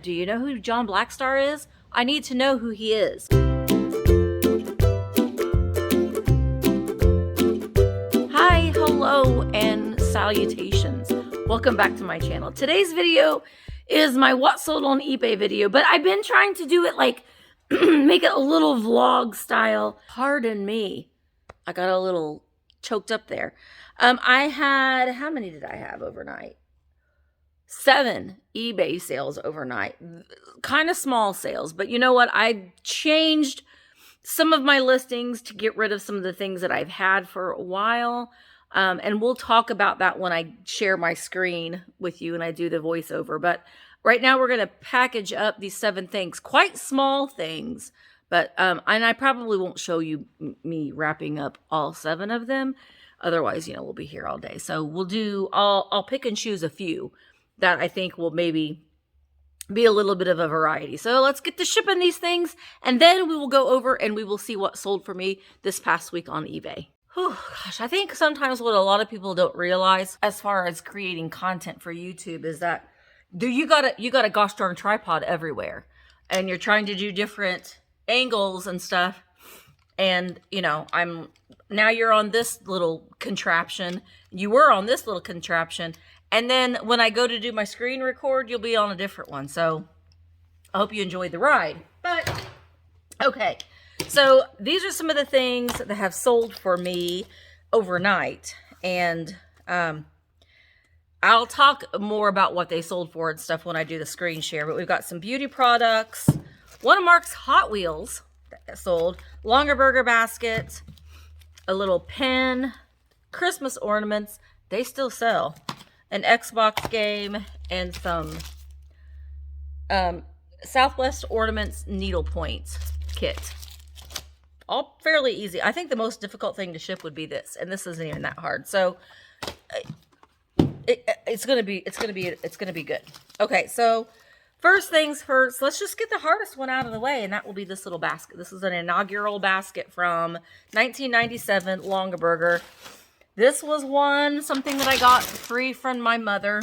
Do you know who John Blackstar is? I need to know who he is. Hi, hello, and salutations. Welcome back to my channel. Today's video is my what sold on eBay video, but I've been trying to do it like, make it a little vlog style. Pardon me. I got a little choked up there. I had, how many did I have overnight? 7 eBay sales overnight. Kind of small sales, but you know what? I changed some of my listings to get rid of some of the things that I've had for a while. And we'll talk about that when I share my screen with you and I do the voiceover. But right now we're going to package up these 7 things, quite small things. But and I probably won't show you me wrapping up all 7 of them. Otherwise, you know, we'll be here all day. So we'll do, I'll pick and choose a few that I think will maybe be a little bit of a variety. So let's get to shipping these things, and then we will go over and we will see what sold for me this past week on eBay. Whew, gosh, I think sometimes what a lot of people don't realize as far as creating content for YouTube is that you got a gosh darn tripod everywhere, and you're trying to do different angles and stuff. And, you know, now you're on this little contraption. You were on this little contraption. And then when I go to do my screen record, you'll be on a different one. So I hope you enjoyed the ride. But, okay. So these are some of the things that have sold for me overnight. And I'll talk more about what they sold for and stuff when I do the screen share. But we've got some beauty products. One of Mark's Hot Wheels that sold. Longaberger basket. A little pen. Christmas ornaments. They still sell. An Xbox game, and some Southwest Ornaments Needlepoint kit. All fairly easy. I think the most difficult thing to ship would be this, and this isn't even that hard. So it's gonna be good. Okay, so first things first, let's just get the hardest one out of the way, and that will be this little basket. This is an inaugural basket from 1997 Longaberger. This was something that I got free from my mother.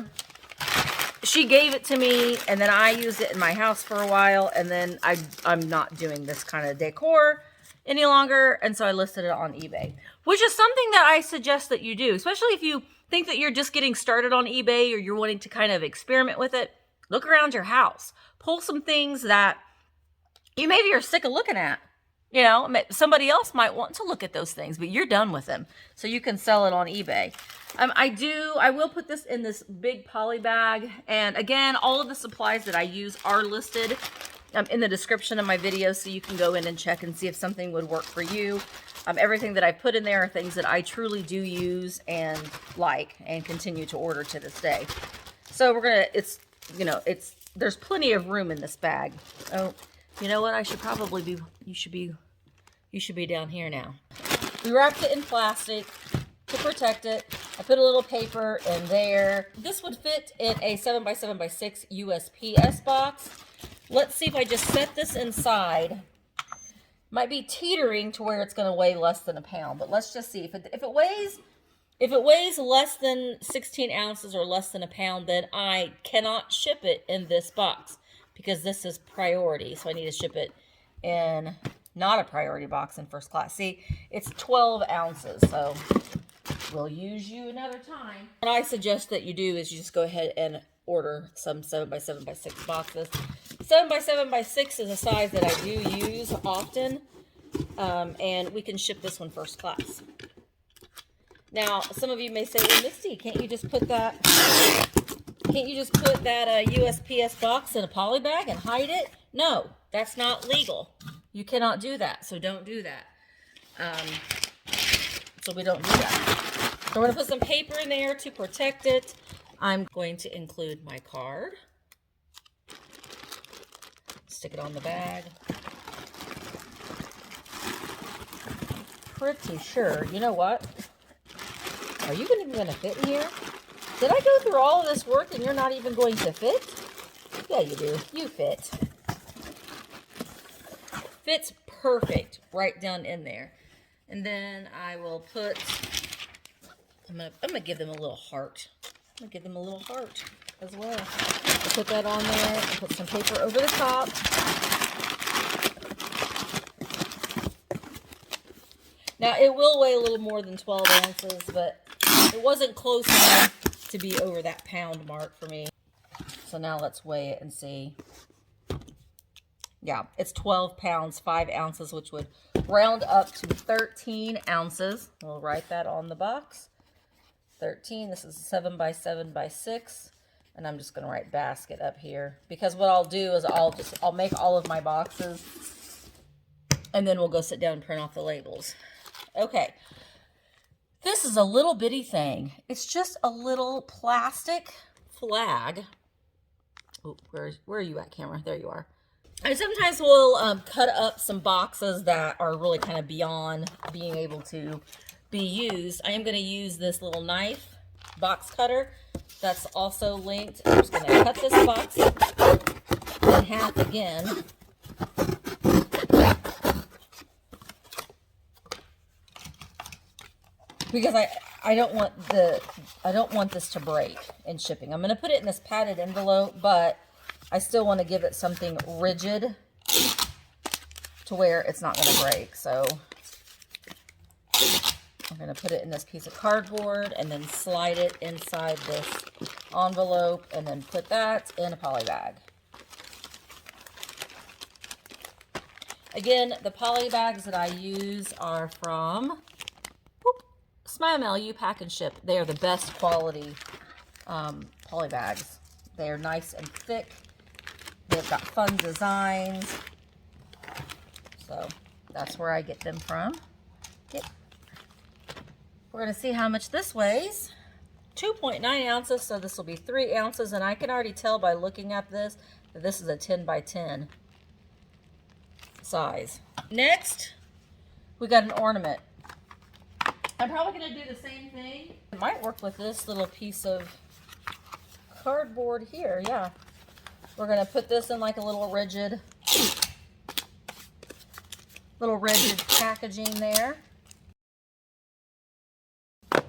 She gave it to me, and then I used it in my house for a while, and then I'm not doing this kind of decor any longer, and so I listed it on eBay, which is something that I suggest that you do, especially if you think that you're just getting started on eBay or you're wanting to kind of experiment with it. Look around your house. Pull some things that you maybe are sick of looking at. You know, somebody else might want to look at those things, but you're done with them. So you can sell it on eBay. I will put this in this big poly bag. And again, all of the supplies that I use are listed in the description of my video. So you can go in and check and see if something would work for you. Everything that I put in there are things that I truly do use and like and continue to order to this day. So there's plenty of room in this bag. Oh. You know what? You should be down here now. We wrapped it in plastic to protect it. I put a little paper in there. This would fit in a 7x7x6 USPS box. Let's see if I just set this inside. Might be teetering to where it's going to weigh less than a pound, but let's just see. If it weighs less than 16 ounces or less than a pound, then I cannot ship it in this box, because this is priority. So I need to ship it in not a priority box in first class. See, it's 12 ounces, so we'll use you another time. What I suggest that you do is you just go ahead and order some 7x7x6 boxes. 7x7x6 is a size that I do use often, and we can ship this one first class. Now, some of you may say, well, Misty, can't you just put that USPS box in a poly bag and hide it? No, that's not legal. You cannot do that, so don't do that. So we don't do that. So we're going to put some paper in there to protect it. I'm going to include my card. Stick it on the bag. Pretty sure. You know what? Are you even going to fit in here? Did I go through all of this work and you're not even going to fit? Yeah, you do. You fit. Fits perfect right down in there. And then I will put, I'm gonna give them a little heart. I'm gonna give them a little heart. as well. I'll put that on there and put some paper over the top. Now, it will weigh a little more than 12 ounces, but it wasn't close enough to be over that pound mark for me. So now let's weigh it and see. Yeah, it's 12 pounds, 5 ounces, which would round up to 13 ounces. We'll write that on the box. 13, this is 7 by 7 by 6. And I'm just going to write basket up here. Because what I'll do is I'll make all of my boxes. And then we'll go sit down and print off the labels. Okay. This is a little bitty thing. It's just a little plastic flag. Oh, where are you at, camera? There you are. I sometimes will cut up some boxes that are really kind of beyond being able to be used. I am going to use this little knife box cutter that's also linked. I'm just going to cut this box in half again. Because I don't want this to break in shipping. I'm going to put it in this padded envelope, but I still want to give it something rigid to where it's not going to break. So I'm going to put it in this piece of cardboard and then slide it inside this envelope and then put that in a poly bag. Again, the poly bags that I use are from Smile Mail. You pack and ship. They are the best quality poly bags. They are nice and thick. They've got fun designs. So that's where I get them from. Yep. We're going to see how much this weighs. 2.9 ounces, so this will be 3 ounces. And I can already tell by looking at this that this is a 10 by 10 size. Next, we got an ornament. I'm probably going to do the same thing. It might work with this little piece of cardboard here. Yeah. We're going to put this in like a little rigid packaging there. I'm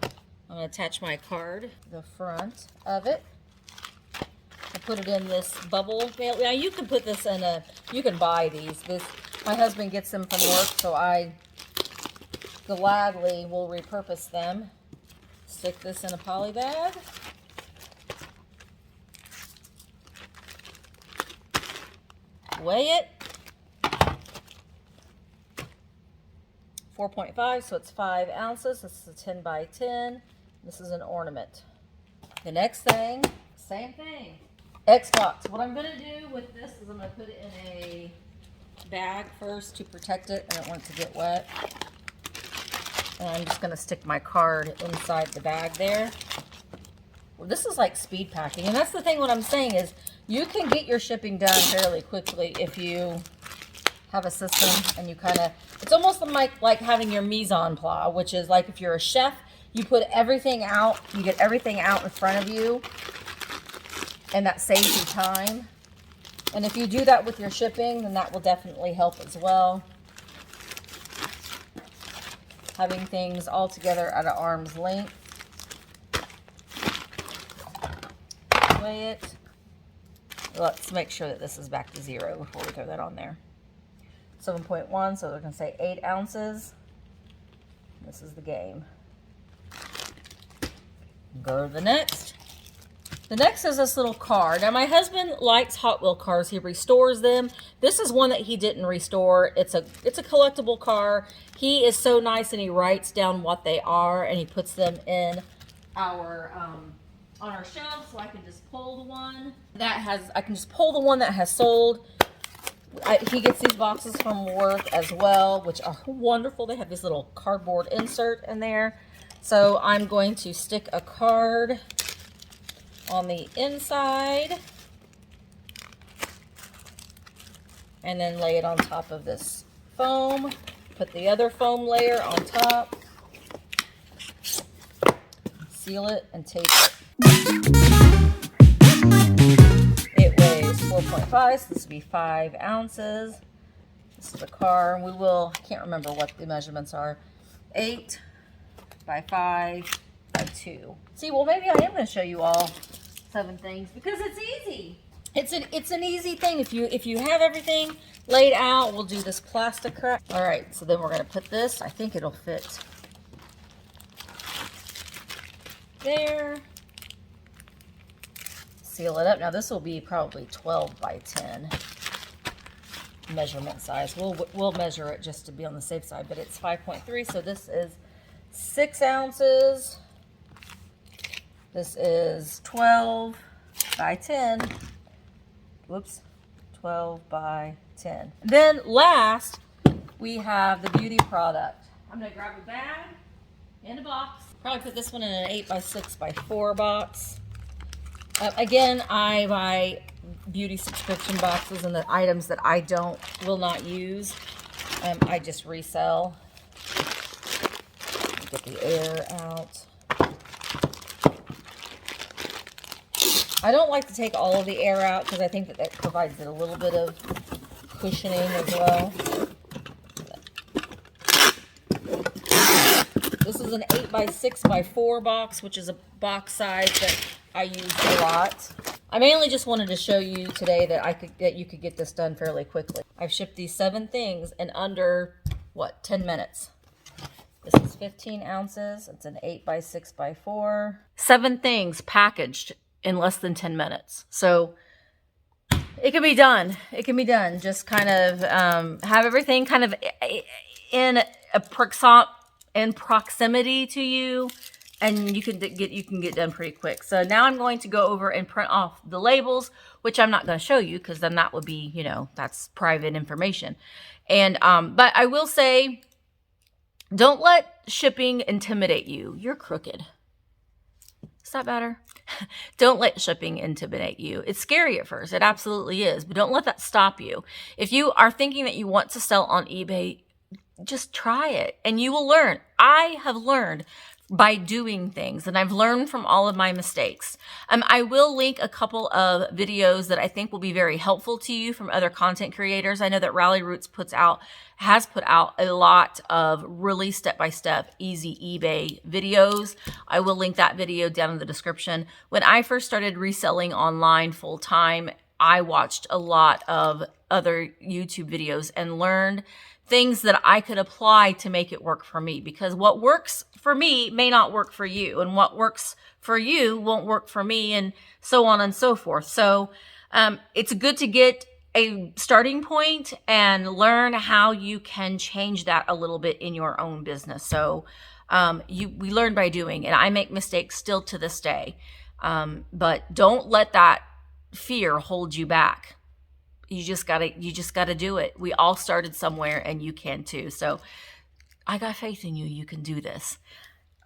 going to attach my card to the front of it. I put it in this bubble. Now you can put this in you can buy these. My husband gets them from work, so I gladly will repurpose them. Stick this in a poly bag. Weigh it. 4.5, so it's 5 ounces. This is a 10 by 10. This is an ornament. The next thing, same thing. Xbox. What I'm going to do with this is I'm going to put it in a bag first to protect it. I don't want it to get wet. And I'm just going to stick my card inside the bag there. Well, this is like speed packing. And that's the thing, what I'm saying is you can get your shipping done fairly quickly if you have a system and you kind of, it's almost like having your mise en place, which is like if you're a chef, you put everything out, you get everything out in front of you, and that saves you time. And if you do that with your shipping, then that will definitely help as well. Having things all together at an arm's length. Weigh it. Let's make sure that this is back to 0 before we throw that on there. 7.1, so we're going to say 8 ounces. This is the game. Go to the next. The next is this little car. Now, my husband likes Hot Wheel cars. He restores them. This is one that he didn't restore. It's a collectible car. He is so nice, and he writes down what they are, and he puts them in our on our shelf, so I can just pull the one that has. I can just pull the one that has sold. He gets these boxes from work as well, which are wonderful. They have this little cardboard insert in there. So I'm going to stick a card on the inside and then lay it on top of this foam. Put the other foam layer on top. Seal it and tape it. It weighs 4.5, so this would be 5 ounces. This is the car. We will, I can't remember what the measurements are. 8 by 5 by 2. See, well, maybe I am going to show you all 7 things because it's easy. It's an easy thing. If you have everything laid out, we'll do this plastic crack. All right, so then we're gonna put this. I think it'll fit there. Seal it up. Now this will be probably 12 by 10 measurement size. We'll measure it just to be on the safe side, but it's 5.3. So this is 6 ounces. This is 12 by 10. Whoops, 12 by 10. Then last, we have the beauty product. I'm gonna grab a bag and a box. Probably put this one in an 8 by 6 by 4 box. Again, I buy beauty subscription boxes, and the items that I will not use, I just resell. Get the air out. I don't like to take all of the air out because I think that provides it a little bit of cushioning as well. This is an 8 by 6 by 4 box, which is a box size that I use a lot. I mainly just wanted to show you today that you could get this done fairly quickly. I've shipped these 7 things in under, what, 10 minutes. This is 15 ounces. It's an 8 by 6 by 4. 7 things packaged in less than 10 minutes. So it can be done. It can be done. Just kind of have everything kind of in proximity to you, and you can get done pretty quick. So now I'm going to go over and print off the labels, which I'm not going to show you because then that would be, that's private information. And but I will say, don't let shipping intimidate you. You're crooked. Is that better? Don't let shipping intimidate you. It's scary at first. It absolutely is. But don't let that stop you. If you are thinking that you want to sell on eBay, just try it and you will learn. I have learned by doing things, and I've learned from all of my mistakes. I will link a couple of videos that I think will be very helpful to you from other content creators. I know that Rally Roots has put out a lot of really step-by-step easy eBay videos. I will link that video down in the description. When I first started reselling online full-time, I watched a lot of other YouTube videos and learned things that I could apply to make it work for me, because what works for me may not work for you, and what works for you won't work for me, and so on and so forth. So it's good to get a starting point and learn how you can change that a little bit in your own business. So we learn by doing, and I make mistakes still to this day. But don't let that fear hold you back. You just gotta do it. We all started somewhere, and you can too. So I got faith in you. You can do this.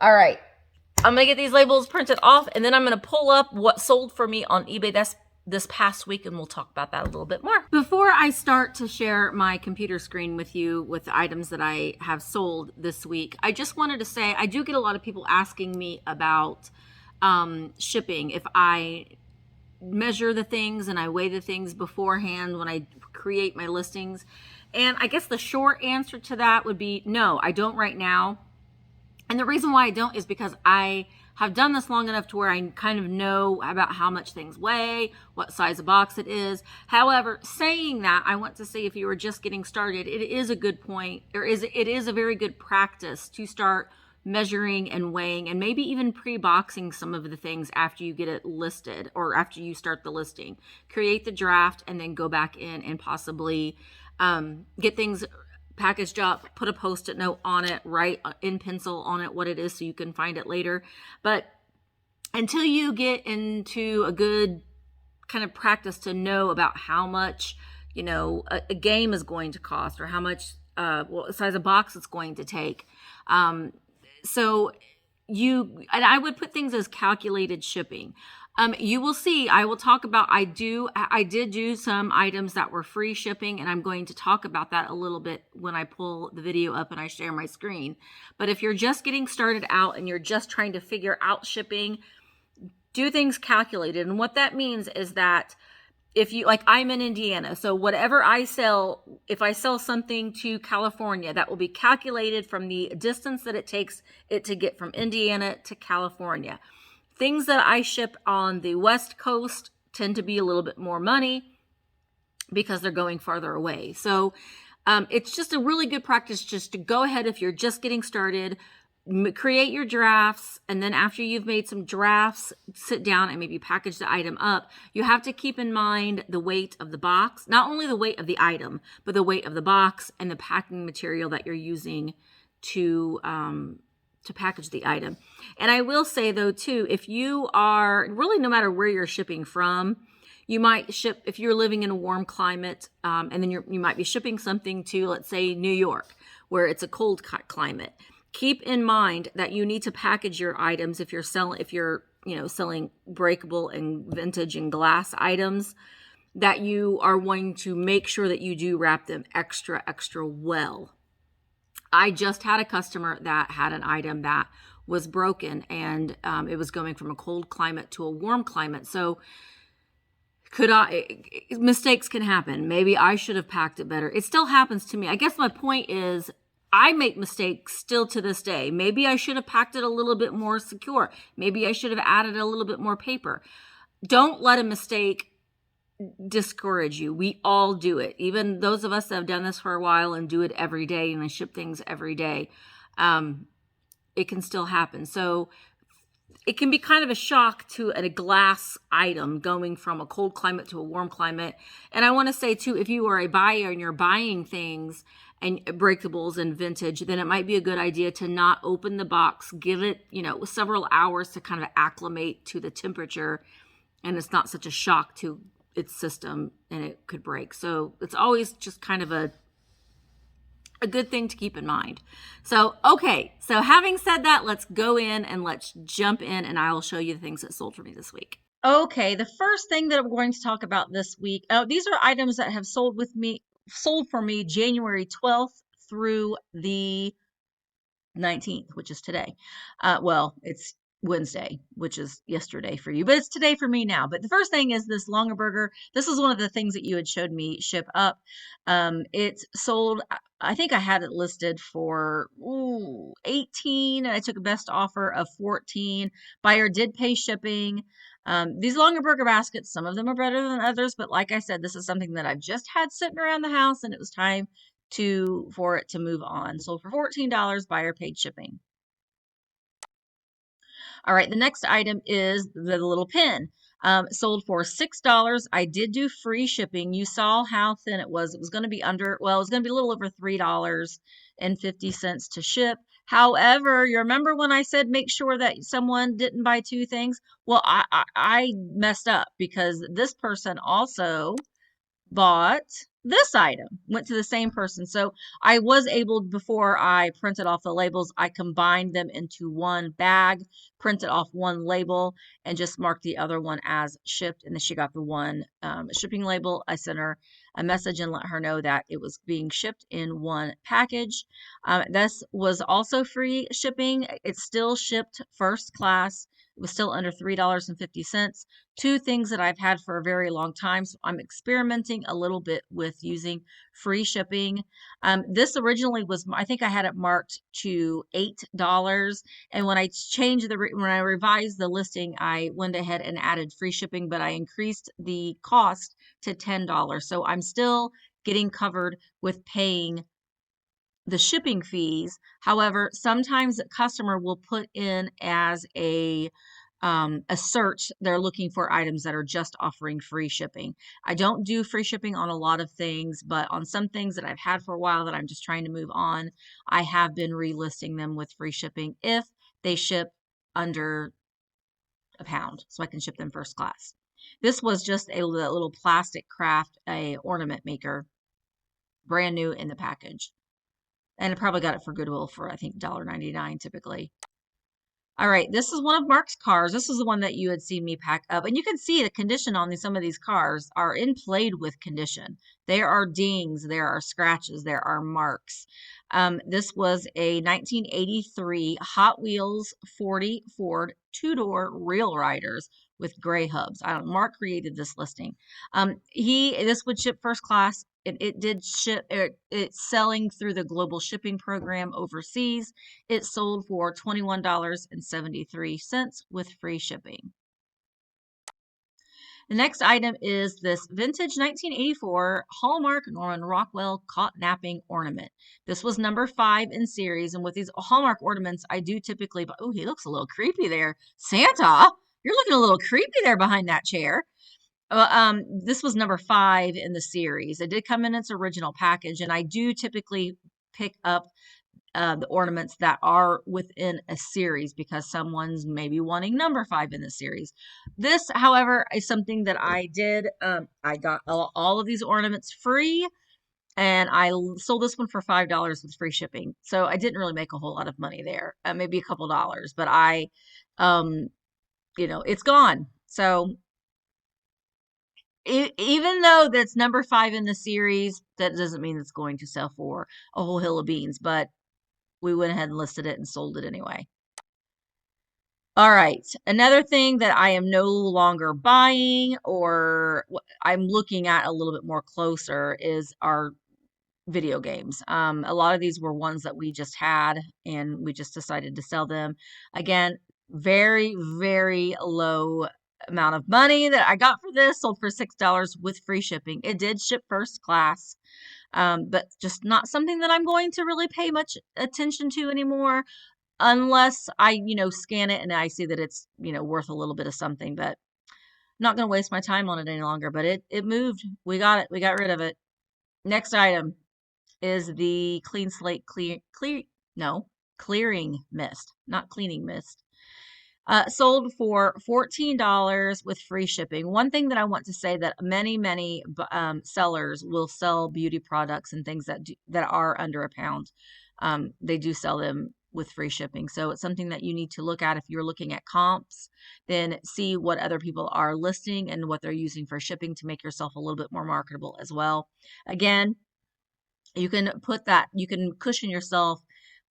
All right. I'm gonna get these labels printed off, and then I'm gonna pull up what sold for me on eBay this past week, and we'll talk about that a little bit more. Before I start to share my computer screen with you with the items that I have sold this week, I just wanted to say I do get a lot of people asking me about shipping. If I measure the things and I weigh the things beforehand when I create my listings. And I guess the short answer to that would be no, I don't right now. And the reason why I don't is because I have done this long enough to where I kind of know about how much things weigh, what size of box it is. However, saying that, I want to say if you were just getting started, it is a good point, it is a very good practice to start measuring and weighing, and maybe even pre-boxing some of the things after you get it listed or after you start the listing. Create the draft and then go back in and possibly get things packaged up, put a post-it note on it, write in pencil on it what it is so you can find it later. But until you get into a good kind of practice to know about how much, a game is going to cost, or how much, what size of box it's going to take. So and I would put things as calculated shipping. You will see, I will talk about, I did do some items that were free shipping, and I'm going to talk about that a little bit when I pull the video up and I share my screen. But if you're just getting started out and you're just trying to figure out shipping, do things calculated. And what that means is that if you, like, I'm in Indiana, so whatever I sell, if I sell something to California, that will be calculated from the distance that it takes it to get from Indiana to California. Things that I ship on the West Coast tend to be a little bit more money because they're going farther away. So it's just a really good practice just to go ahead if you're just getting started, create your drafts, and then after you've made some drafts, sit down and maybe package the item up. You have to keep in mind the weight of the box, not only the weight of the item, but the weight of the box and the packing material that you're using to package the item. And I will say though too, if you are really, no matter where you're shipping from, you might ship, if you're living in a warm climate, and then you might be shipping something to, let's say, New York, where it's a cold climate. Keep in mind that you need to package your items if you're selling breakable and vintage and glass items, that you are wanting to make sure that you do wrap them extra well. I just had a customer that had an item that was broken, and it was going from a cold climate to a warm climate. So mistakes can happen. Maybe I should have packed it better. It still happens to me. I guess my point is, I make mistakes still to this day. Maybe I should have packed it a little bit more secure. Maybe I should have added a little bit more paper. Don't let a mistake discourage you. We all do it. Even those of us that have done this for a while and do it every day, and I ship things every day, it can still happen. So it can be kind of a shock to a glass item going from a cold climate to a warm climate. And I want to say too, if you are a buyer and you're buying things and breakables and vintage, then it might be a good idea to not open the box, give it, several hours to kind of acclimate to the temperature, and it's not such a shock to its system and it could break. So it's always just kind of a good thing to keep in mind. So, okay. So having said that, let's go in and let's jump in, and I will show you the things that sold for me this week. Okay. The first thing that I'm going to talk about this week, these are items that have sold for me January 12th through the 19th, which is today. Well, it's Wednesday, which is yesterday for you, but it's today for me now. But the first thing is this Longaberger. This is one of the things that you had showed me ship up. It's sold, I think I had it listed for 18, and I took a best offer of 14. Buyer did pay shipping. These Longaberger baskets, some of them are better than others, but like I said, this is something that I've just had sitting around the house, and it was time for it to move on. Sold for $14, buyer paid shipping. All right, the next item is the little pin. Sold for $6. I did do free shipping. You saw how thin it was. It was going to be it was going to be a little over $3.50 to ship. However, you remember when I said make sure that someone didn't buy two things? Well, I messed up because this person also bought this item, went to the same person. So I was able, before I printed off the labels, I combined them into one bag, printed off one label, and just marked the other one as shipped. And then she got the one shipping label. I sent her a message and let her know that it was being shipped in one package. This was also free shipping. It's still shipped first class. It was still under $3.50. Two things that I've had for a very long time. So I'm experimenting a little bit with using free shipping. This originally was, I think I had it marked to $8. And when I when I revised the listing, I went ahead and added free shipping, but I increased the cost to $10. So I'm still getting covered with paying the shipping fees. However, sometimes a customer will put in as a search, they're looking for items that are just offering free shipping. I don't do free shipping on a lot of things, but on some things that I've had for a while that I'm just trying to move on, I have been relisting them with free shipping if they ship under a pound, so I can ship them first class. This was just a little plastic craft, a ornament maker, brand new in the package. And I probably got it for Goodwill for, I think, $1.99 typically. All right, this is one of Mark's cars. This is the one that you had seen me pack up. And you can see the condition on some of these cars are in played with condition. There are dings, there are scratches, there are marks. This was a 1983 Hot Wheels 40 Ford two-door Real Riders with gray hubs. I don't. Mark created this listing. This would ship first class. It did ship. It's selling through the global shipping program overseas. It sold for $21.73 with free shipping. The next item is this vintage 1984 Hallmark Norman Rockwell caught napping ornament. This was number 5 in series, and with these Hallmark ornaments, I do typically. Oh, he looks a little creepy there, Santa. You're looking a little creepy there behind that chair. This was number 5 in the series. It did come in its original package, and I do typically pick up the ornaments that are within a series because someone's maybe wanting number 5 in the series. This, however, is something that I did. I got all of these ornaments free, and I sold this one for $5 with free shipping. So I didn't really make a whole lot of money there, maybe a couple dollars, but it's gone. So even though that's number 5 in the series, that doesn't mean it's going to sell for a whole hill of beans, but we went ahead and listed it and sold it anyway. All right. Another thing that I am no longer buying or I'm looking at a little bit more closer is our video games. A lot of these were ones that we just had and we just decided to sell them. Again, very, very low amount of money that I got for this, sold for $6 with free shipping. It did ship first class. But just not something that I'm going to really pay much attention to anymore unless I, scan it and I see that it's, worth a little bit of something, but I'm not going to waste my time on it any longer, but it moved. We got it. We got rid of it. Next item is the clean slate clearing mist, not cleaning mist. Sold for $14 with free shipping. One thing that I want to say that many sellers will sell beauty products and things that are under a pound. They do sell them with free shipping. So it's something that you need to look at if you're looking at comps, then see what other people are listing and what they're using for shipping to make yourself a little bit more marketable as well. Again, you can cushion yourself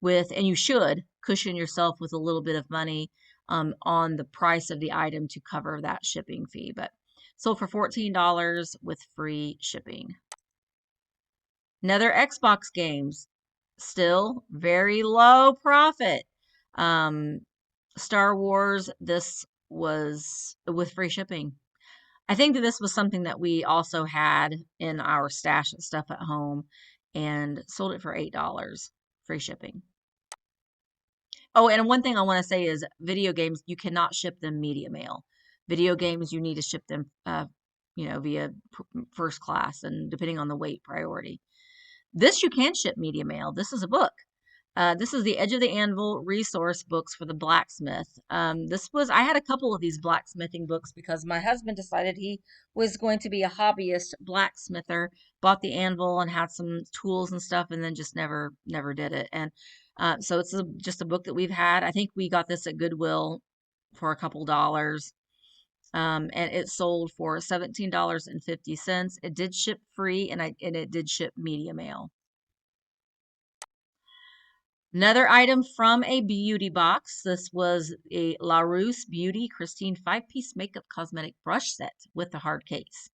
with, and you should cushion yourself with a little bit of money on the price of the item to cover that shipping fee, but sold for $14 with free shipping. Another Xbox games, still very low profit. Star Wars, this was with free shipping. I think that this was something that we also had in our stash of stuff at home and sold it for $8, free shipping. Oh, and one thing I want to say is video games, you cannot ship them media mail. Video games, you need to ship them, via first class and depending on the weight priority. This you can ship media mail. This is a book. This is the Edge of the Anvil resource books for the blacksmith. I had a couple of these blacksmithing books because my husband decided he was going to be a hobbyist blacksmither, bought the anvil and had some tools and stuff, and then just never did it. And so it's just a book that we've had. I think we got this at Goodwill for a couple dollars. And it sold for $17.50. It did ship free and it did ship media mail. Another item from a beauty box. This was a Larus Beauty Christine 5-piece makeup cosmetic brush set with the hard case.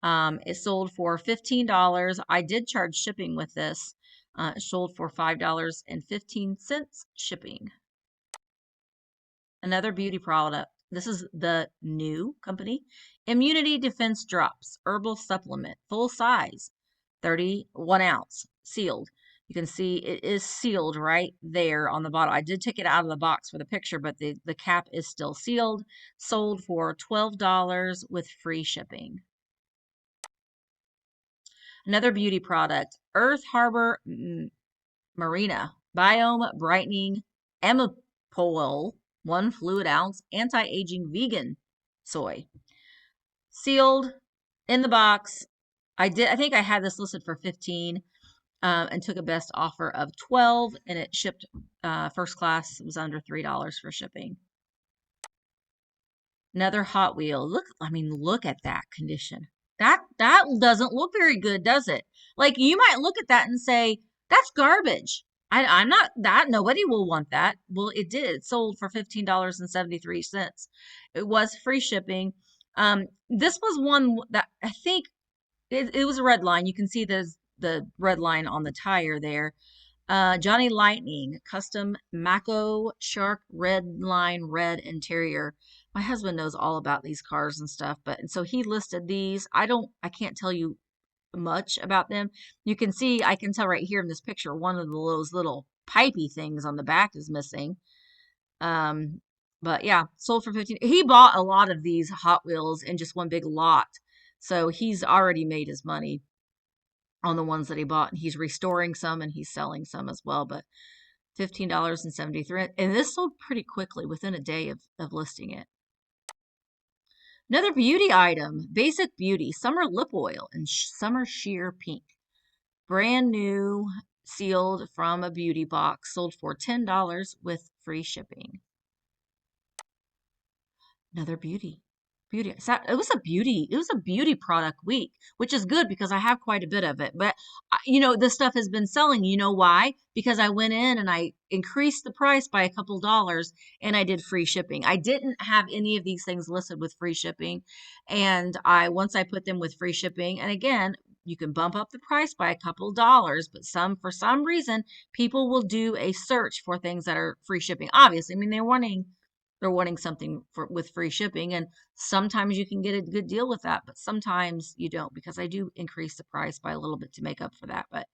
It sold for $15. I did charge shipping with this. It sold for $5.15 shipping. Another beauty product. This is the new company. Immunity Defense Drops Herbal Supplement, full size, 31 ounce, sealed. You can see it is sealed right there on the bottle. I did take it out of the box for the picture, but the cap is still sealed. Sold for $12 with free shipping. Another beauty product, Earth Harbor Marina Biome Brightening Amipole 1 fluid ounce anti-aging vegan soy. Sealed in the box. I think I had this listed for $15 and took a best offer of $12 and it shipped first class. It was under $3 for shipping. Another Hot Wheel. Look at that condition. That doesn't look very good, does it? Like you might look at that and say, that's garbage. I'm not that nobody will want that. Well, it did. It sold for $15.73. It was free shipping. This was one that I think it was a red line. You can see the red line on the tire there. Johnny Lightning, custom Mako Shark red line, red interior. My husband knows all about these cars and stuff, but and so he listed these. I can't tell you much about them. You can see, I can tell right here in this picture, one of those little pipey things on the back is missing. Um, but yeah, sold for 15. He bought a lot of these Hot Wheels in just one big lot. So he's already made his money on the ones that he bought, and he's restoring some and he's selling some as well. But $15.73, and this sold pretty quickly within a day of listing it. Another beauty item, Basic Beauty Summer Lip Oil in Summer Sheer Pink. Brand new, sealed from a beauty box, sold for $10 with free shipping. Another beauty. So it was a beauty product week, which is good because I have quite a bit of it. But this stuff has been selling. You know why? Because I went in and I increased the price by a couple dollars and I did free shipping. I didn't have any of these things listed with free shipping. And once I put them with free shipping, and again, you can bump up the price by a couple dollars, but for some reason, people will do a search for things that are free shipping. Obviously, I mean, they're wanting something with free shipping, and sometimes you can get a good deal with that, but sometimes you don't, because I do increase the price by a little bit to make up for that. But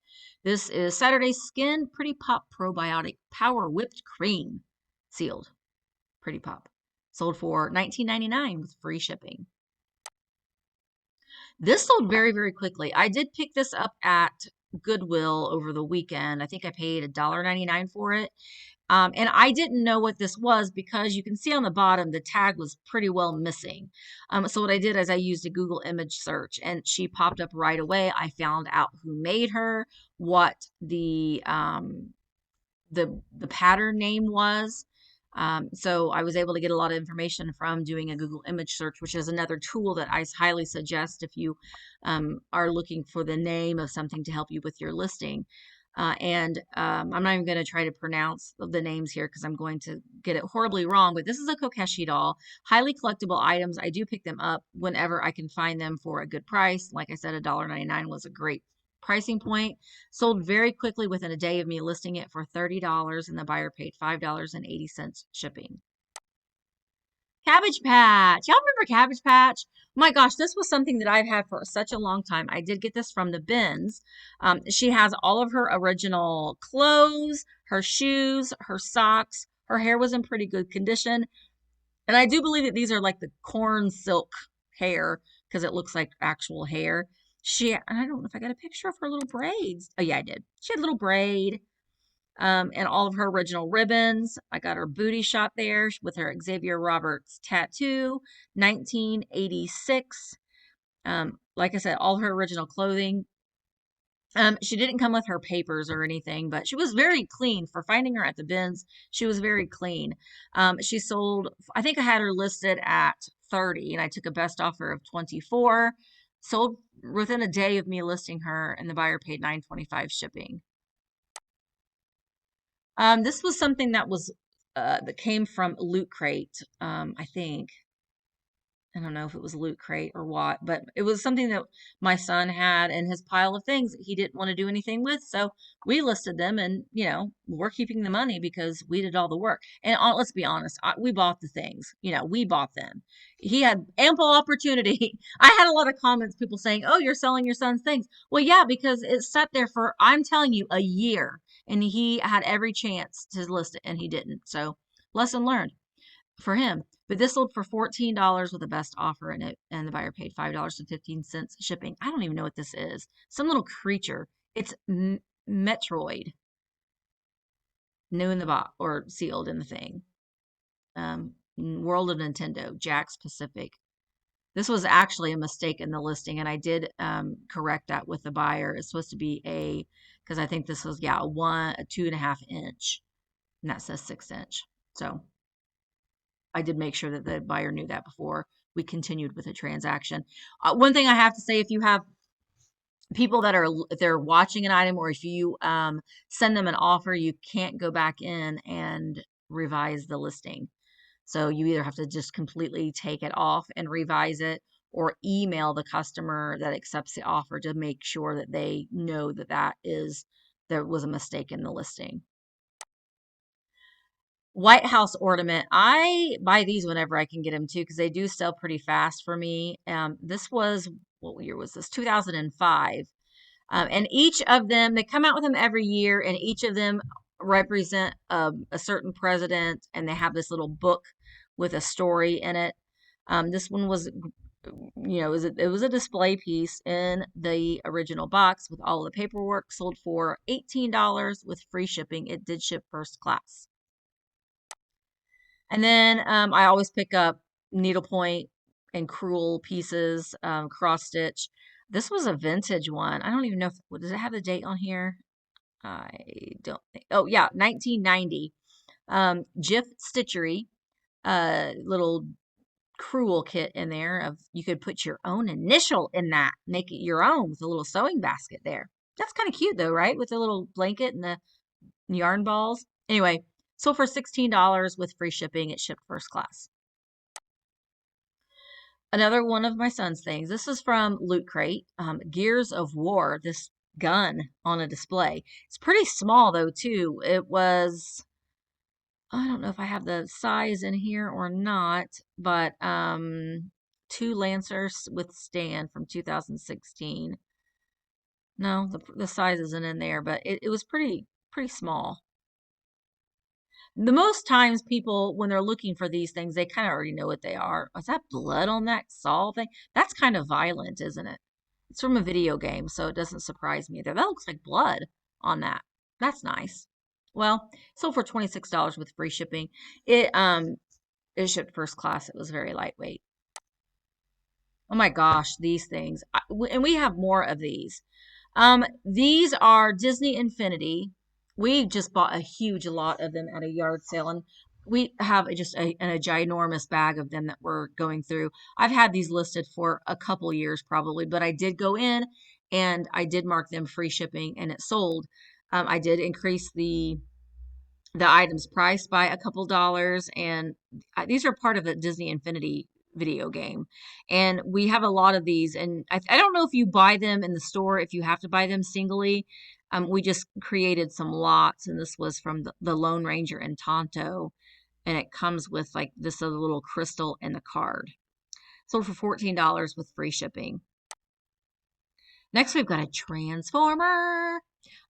this is Saturday Skin Pretty Pop Probiotic Power Whipped Cream, sealed. Pretty Pop, sold for $19.99 with free shipping. This sold very, very quickly. I did pick this up at Goodwill over the weekend. I think I paid $1.99 for it. And I didn't know what this was because you can see on the bottom, the tag was pretty well missing. So what I did is I used a Google image search and she popped up right away. I found out who made her, what the pattern name was. So I was able to get a lot of information from doing a Google image search, which is another tool that I highly suggest if you are looking for the name of something to help you with your listing. I'm not even going to try to pronounce the names here because I'm going to get it horribly wrong, but this is a Kokeshi doll. Highly collectible items. I do pick them up whenever I can find them for a good price. Like I said, $1.99 was a great pricing point. Sold very quickly within a day of me listing it for $30, and the buyer paid $5.80 shipping. Cabbage Patch. Y'all remember Cabbage Patch? My gosh, this was something that I've had for such a long time. I did get this from the bins. She has all of her original clothes, her shoes, her socks. Her hair was in pretty good condition. And I do believe that these are like the corn silk hair because it looks like actual hair. I don't know if I got a picture of her little braids. Oh, yeah, I did. She had a little braid. And all of her original ribbons. I got her booty shot there with her Xavier Roberts tattoo, 1986. Like I said, all her original clothing. She didn't come with her papers or anything, but she was very clean for finding her at the bins. She was very clean. She sold, I think I had her listed at 30 and I took a best offer of 24. Sold within a day of me listing her and the buyer paid $9.25 shipping. This was something that came from Loot Crate, I think. I don't know if it was Loot Crate or what, but it was something that my son had in his pile of things that he didn't want to do anything with. So we listed them and, we're keeping the money because we did all the work. And let's be honest, we bought the things, we bought them. He had ample opportunity. I had a lot of comments, people saying, oh, you're selling your son's things. Well, yeah, because it sat there for, I'm telling you, a year and he had every chance to list it and he didn't. So lesson learned for him. But this sold for $14 with the best offer in it, and the buyer paid $5.15 shipping. I don't even know what this is. Some little creature. It's Metroid. New in the box or sealed in the thing. World of Nintendo, Jack's Pacific. This was actually a mistake in the listing, and I did correct that with the buyer. It's supposed to be because I think this was, a 2.5 inch, and that says 6 inch. So I did make sure that the buyer knew that before we continued with the transaction. One thing I have to say, if you have people that are, if they're watching an item, or if you send them an offer, you can't go back in and revise the listing. So you either have to just completely take it off and revise it, or email the customer that accepts the offer to make sure that they know that there was a mistake in the listing. White House ornament. I buy these whenever I can get them too, because they do sell pretty fast for me. This was, what year was this? 2005. And each of them, they come out with them every year, and each of them represent a certain president, and they have this little book with a story in it. This one was, it was a display piece in the original box with all of the paperwork, sold for $18 with free shipping. It did ship first class. And then I always pick up needlepoint and crewel pieces, cross stitch. This was a vintage one. I don't even know does it have the date on here? I don't think. Oh yeah, 1990. Jif Stitchery, little crewel kit in there of, you could put your own initial in that, make it your own with a little sewing basket there. That's kind of cute though, right? With the little blanket and the yarn balls. Anyway, sold for $16 with free shipping. It shipped first class. Another one of my son's things. This is from Loot Crate. Gears of War. This gun on a display. It's pretty small though too. It was, I don't know if I have the size in here or not, but 2 Lancers with stand from 2016. No, the size isn't in there, but it was pretty small. The most times people, when they're looking for these things, they kind of already know what they are. Is that blood on that saw thing? That's kind of violent, isn't it? It's from a video game, so it doesn't surprise me either. That looks like blood on that. That's nice. Well, sold for $26 with free shipping. It shipped first class. It was very lightweight. Oh my gosh, these things. And we have more of these. These are Disney Infinity. We just bought a huge lot of them at a yard sale, and we have just a ginormous bag of them that we're going through. I've had these listed for a couple years probably, but I did go in and I did mark them free shipping, and it sold. I did increase the item's price by a couple dollars, and these are part of the Disney Infinity video game, and we have a lot of these, and I don't know if you buy them in the store, if you have to buy them singly. We just created some lots, and this was from the Lone Ranger and Tonto, and it comes with like this other little crystal and the card. Sold for $14 with free shipping. Next, we've got a Transformer.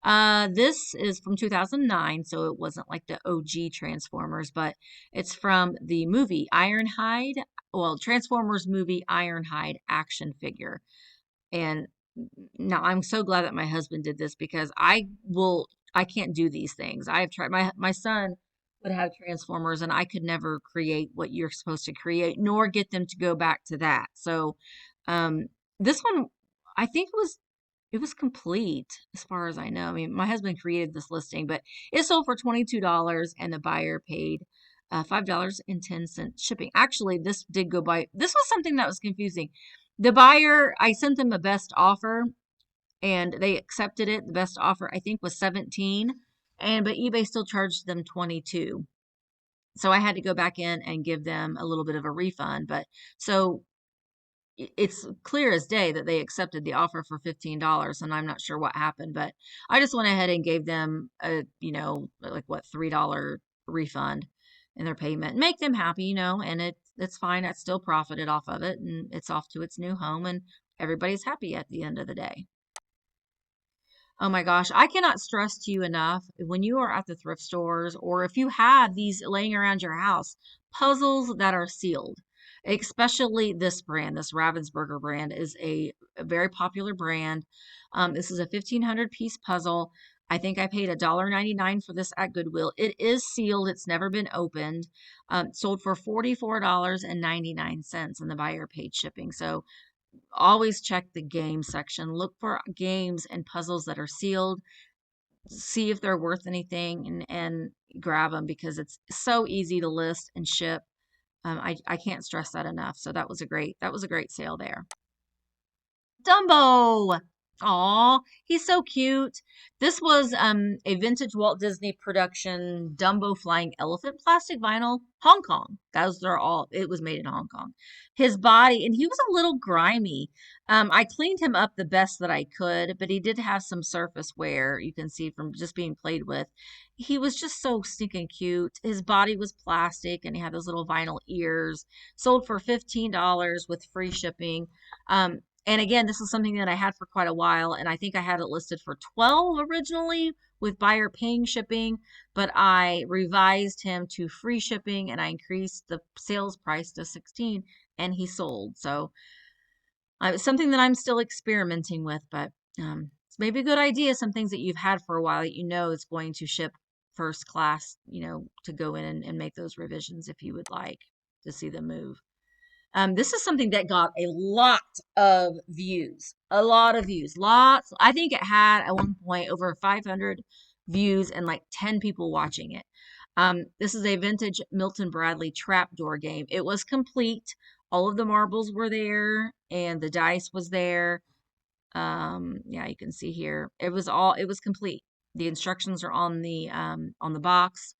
This is from 2009, so it wasn't like the OG Transformers, but it's from the movie Ironhide. Well, Transformers movie Ironhide action figure. And now I'm so glad that my husband did this, because I can't do these things. I have tried. My son would have Transformers, and I could never create what you're supposed to create, nor get them to go back to that. So, this one, I think it was complete as far as I know. I mean, my husband created this listing, but it sold for $22, and the buyer paid $5.10 shipping. Actually, this did go by. This was something that was confusing. The buyer, I sent them a best offer, and they accepted it. The best offer, I think, was 17, but eBay still charged them 22. So I had to go back in and give them a little bit of a refund. But so it's clear as day that they accepted the offer for $15, and I'm not sure what happened, but I just went ahead and gave them a, like what, $3 refund in their payment. Make them happy, and it's fine. I still profited off of it, and it's off to its new home, and everybody's happy at the end of the day. Oh my gosh, I cannot stress to you enough, when you are at the thrift stores, or if you have these laying around your house, puzzles that are sealed. Especially this brand, this Ravensburger brand is a very popular brand. This is a 1,500 piece puzzle. I think I paid $1.99 for this at Goodwill. It is sealed. It's never been opened. Sold for $44.99, and the buyer paid shipping. So always check the game section. Look for games and puzzles that are sealed. See if they're worth anything, and grab them, because it's so easy to list and ship. I can't stress that enough. So that was a great sale there. Dumbo. Aw, he's so cute. This was a vintage Walt Disney production Dumbo flying elephant plastic vinyl, Hong Kong. Those are all, it was made in Hong Kong. His body, and he was a little grimy. I cleaned him up the best that I could, but he did have some surface wear, you can see from just being played with. He was just so stinking cute. His body was plastic and he had those little vinyl ears. Sold for $15 with free shipping. And again, this is something that I had for quite a while, and I think I had it listed for 12 originally with buyer paying shipping, but I revised him to free shipping and I increased the sales price to 16 and he sold. So it's something that I'm still experimenting with, but it's maybe a good idea. Some things that you've had for a while that you know is going to ship first class, to go in and make those revisions if you would like to see them move. This is something that got a lot of views, a lot of views, lots. I think it had at one point over 500 views and like 10 people watching it. This is a vintage Milton Bradley Trapdoor game. It was complete. All of the marbles were there and the dice was there. Yeah, you can see here. It was complete. The instructions are on the box.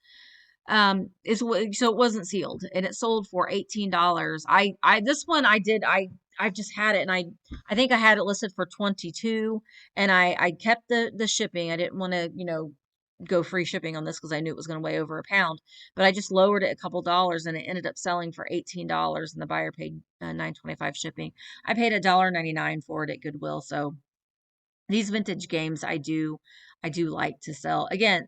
So it wasn't sealed and it sold for $18. This one I just had it and I think I had it listed for 22 and I kept the shipping. I didn't want to, go free shipping on this because I knew it was going to weigh over a pound, but I just lowered it a couple dollars and it ended up selling for $18 and the buyer paid $9.25 shipping. I paid $1.99 for it at Goodwill. So these vintage games I do like to sell. Again,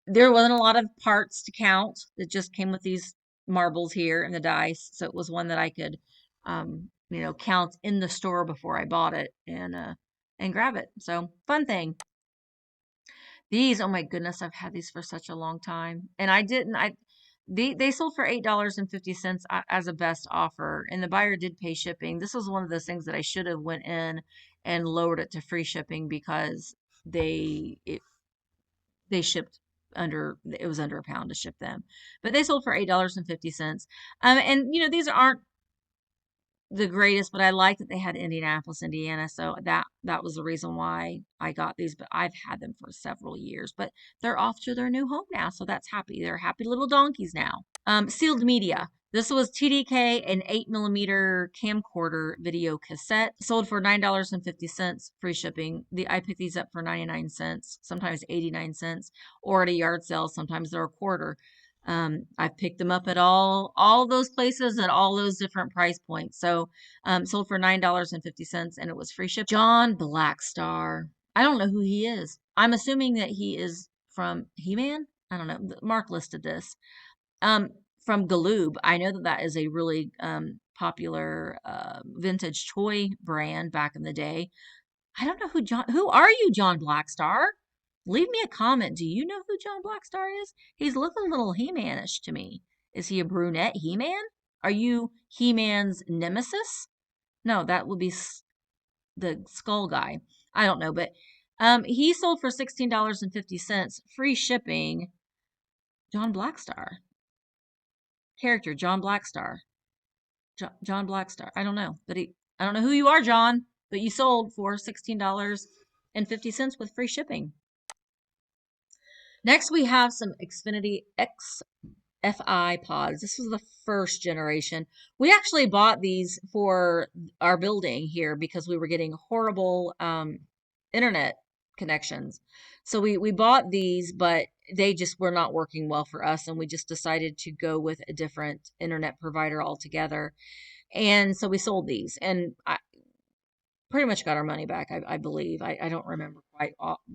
there wasn't a lot of parts to count. It just came with these marbles here and the dice. So it was one that I could count in the store before I bought it and grab it. So fun thing. These, oh my goodness, I've had these for such a long time. And they sold for $8.50 as a best offer, and the buyer did pay shipping. This was one of those things that I should have went in and lowered it to free shipping because they shipped it was under a pound to ship them. But they sold for $8.50. And these aren't the greatest, but I like that they had Indianapolis, Indiana. So that was the reason why I got these, but I've had them for several years, but they're off to their new home now. So that's happy. They're happy little donkeys now. Sealed media. This was TDK, an 8mm camcorder video cassette, sold for $9.50, free shipping. I picked these up for 99 cents, sometimes 89 cents, or at a yard sale, sometimes they're a quarter. I've picked them up at all those places at all those different price points. So, sold for $9.50 and it was free shipping. John Blackstar. I don't know who he is. I'm assuming that he is from He-Man. I don't know. Mark listed this. From Galoob. I know that is a really popular vintage toy brand back in the day. I don't know who are you, John Blackstar? Leave me a comment. Do you know who John Blackstar is? He's looking a little He-Man-ish to me. Is he a brunette He-Man? Are you He-Man's nemesis? No, that would be the skull guy. I don't know, but he sold for $16.50, free shipping. John Blackstar. Character, John Blackstar. John Blackstar. I don't know, but I don't know who you are, John, but you sold for $16.50 with free shipping. Next, we have some Xfinity X Fi Pods. This was the first generation. We actually bought these for our building here because we were getting horrible internet connections. So we bought these, but they just were not working well for us, and we just decided to go with a different internet provider altogether. And so we sold these, and I pretty much got our money back, I believe. I don't remember quite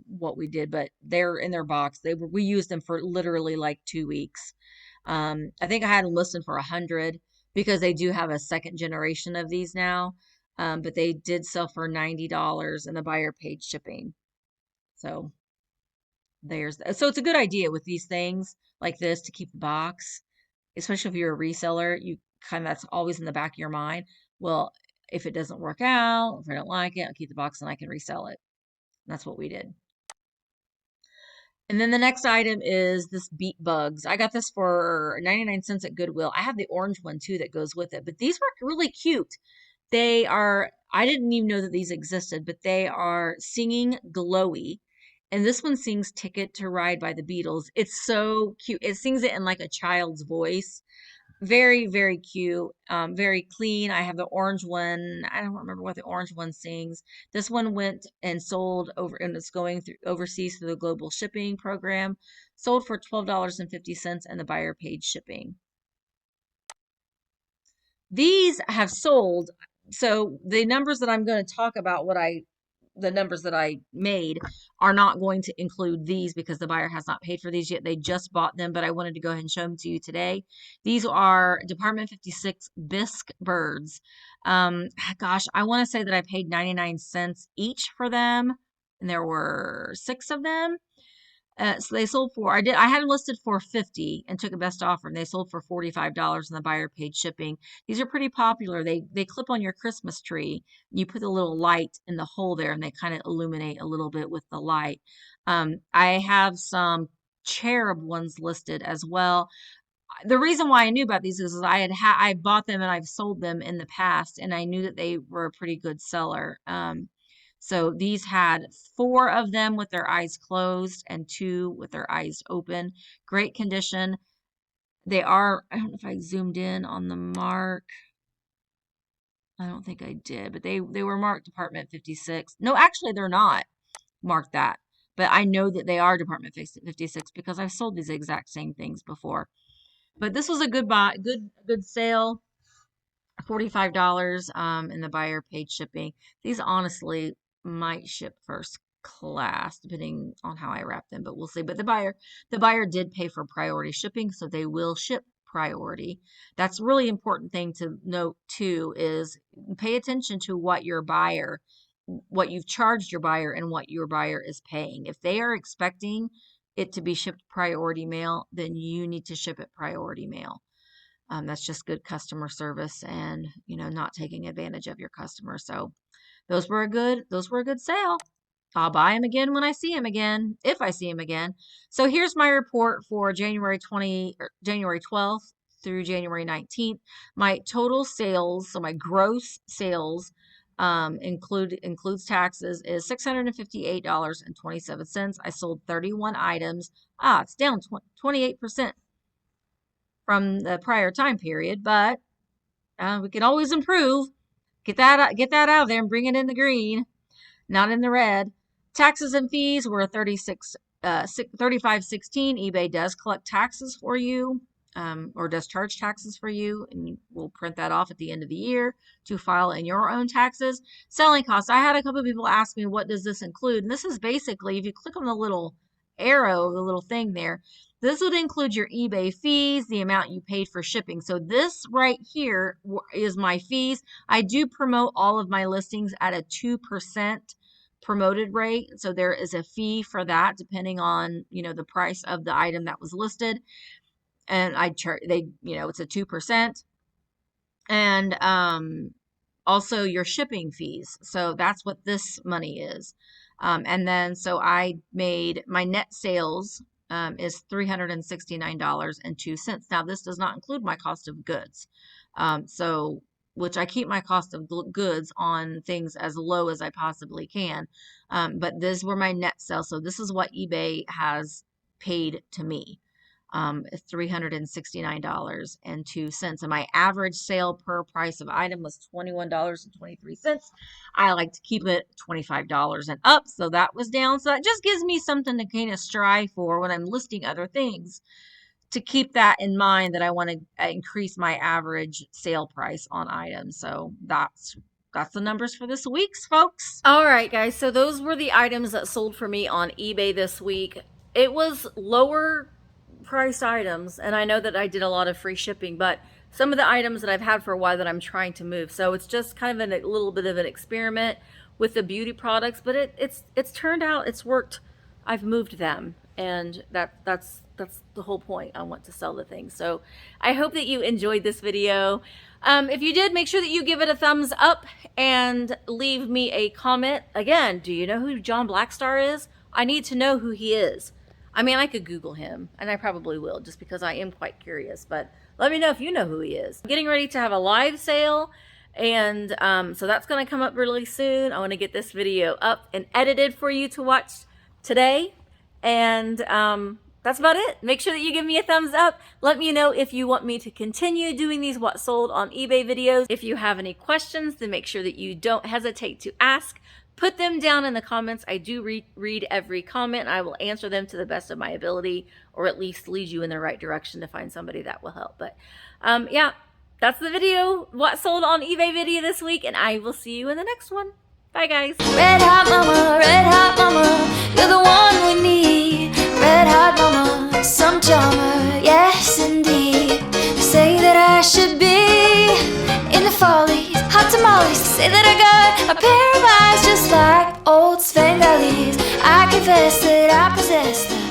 what we did, but they're in their box. We used them for literally like 2 weeks. I think I had them listed for 100 because they do have a second generation of these now. But they did sell for $90 and the buyer paid shipping. So so it's a good idea with these things like this to keep the box, especially if you're a reseller. That's always in the back of your mind. Well, if it doesn't work out, if I don't like it, I'll keep the box and I can resell it. And that's what we did. And then the next item is this Beat Bugs. I got this for 99 cents at Goodwill. I have the orange one too that goes with it, but these were really cute. They are, I didn't even know that these existed, but they are Singing Glowy. And this one sings Ticket to Ride by the Beatles. It's so cute. It sings it in like a child's voice. Very, very cute. Very clean. I have the orange one. I don't remember what the orange one sings. This one went and sold over, and it's going through overseas through the global shipping program. Sold for $12.50, and the buyer paid shipping. These have sold. So the numbers that I'm going to talk about, the numbers that I made are not going to include these because the buyer has not paid for these yet. They just bought them, but I wanted to go ahead and show them to you today. These are Department 56 bisque birds. Gosh, I want to say that I paid 99 cents each for them, and there were 6 of them. So they sold for, I had them listed for 50 and took a best offer, and they sold for $45, and the buyer paid shipping. These are pretty popular. They clip on your Christmas tree. You put a little light in the hole there, and they kind of illuminate a little bit with the light. I have some cherub ones listed as well. The reason why I knew about these is I bought them and I've sold them in the past, and I knew that they were a pretty good seller. So these had 4 of them with their eyes closed and 2 with their eyes open. Great condition. They are, I don't know if I zoomed in on the mark. I don't think I did, but they were marked Department 56. No, actually they're not marked that, but I know that they are Department 56 because I've sold these exact same things before. But this was a good buy, good sale. $45, and the buyer paid shipping. These honestly might ship first class depending on how I wrap them, but we'll see. But the buyer did pay for priority shipping, so they will ship priority. That's a really important thing to note too, is pay attention to what you've charged your buyer and what your buyer is paying. If they are expecting it to be shipped priority mail, then you need to ship it priority mail. That's just good customer service and, not taking advantage of your customers. So those were a good sale. I'll buy them again when I see them again, if I see them again. So here's my report for January 12th through January 19th. My total sales, so my gross sales, includes taxes, is $658.27. I sold 31 items. It's down 28% from the prior time period, but we can always improve. Get that out of there and bring it in the green, not in the red. Taxes and fees were 35.16. eBay does collect taxes for you, or does charge taxes for you, and we'll print that off at the end of the year to file in your own taxes. Selling costs. I had a couple of people ask me, what does this include? And this is basically, if you click on the little arrow, the little thing there, this would include your eBay fees, the amount you paid for shipping. So this right here is my fees. I do promote all of my listings at a 2% promoted rate. So there is a fee for that depending on, the price of the item that was listed. And I charge, it's a 2%. And also your shipping fees. So that's what this money is. And then, so I made my net sales is $369.02. Now, this does not include my cost of goods. Which I keep my cost of goods on things as low as I possibly can. But these were my net sales. So this is what eBay has paid to me. $369.02. And my average sale per price of item was $21.23. I like to keep it $25 and up. So that was down. So that just gives me something to kind of strive for when I'm listing other things, to keep that in mind, that I want to increase my average sale price on items. So that's the numbers for this week's, folks. All right, guys. So those were the items that sold for me on eBay this week. It was lower priced items, and I know that I did a lot of free shipping, but some of the items that I've had for a while that I'm trying to move. So it's just kind of a little bit of an experiment with the beauty products, but it's turned out, it's worked. I've moved them, and that's the whole point. I want to sell the things. So I hope that you enjoyed this video. If you did, make sure that you give it a thumbs up and leave me a comment. Again, do you know who John Blackstar is? I need to know who he is. I mean, I could Google him, and I probably will, just because I am quite curious, but let me know if you know who he is. I'm getting ready to have a live sale And so that's going to come up really soon. I want to get this video up and edited for you to watch today. And that's about it. Make sure that you give me a thumbs up. Let me know if you want me to continue doing these what sold on eBay videos. If you have any questions, then make sure that you don't hesitate to ask. Put them down in the comments. I do read every comment. I will answer them to the best of my ability, or at least lead you in the right direction to find somebody that will help. But yeah, that's the video, what sold on eBay video this week, and I will see you in the next one. Bye, guys. Red hot mama, you're the one we need. Red hot mama, some charmer, yes indeed. They say that I should be in the follies, hot tamales. Say that I got a pair of eyes just like old Svengali. I confess that I possess them.